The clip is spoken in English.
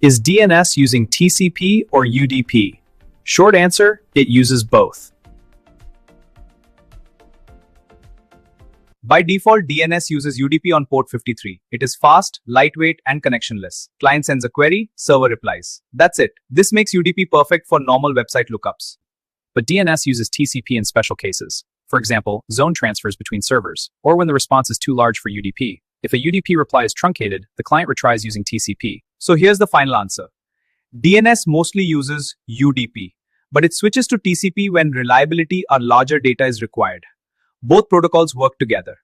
Is DNS using TCP or UDP? Short answer, it uses both. By default, DNS uses UDP on port 53. It is fast, lightweight, and connectionless. Client sends a query, server replies. That's it. This makes UDP perfect for normal website lookups. But DNS uses TCP in special cases. For example, zone transfers between servers, or when the response is too large for UDP. If a UDP reply is truncated, the client retries using TCP. So here's the final answer. DNS mostly uses UDP, but it switches to TCP when reliability or larger data is required. Both protocols work together.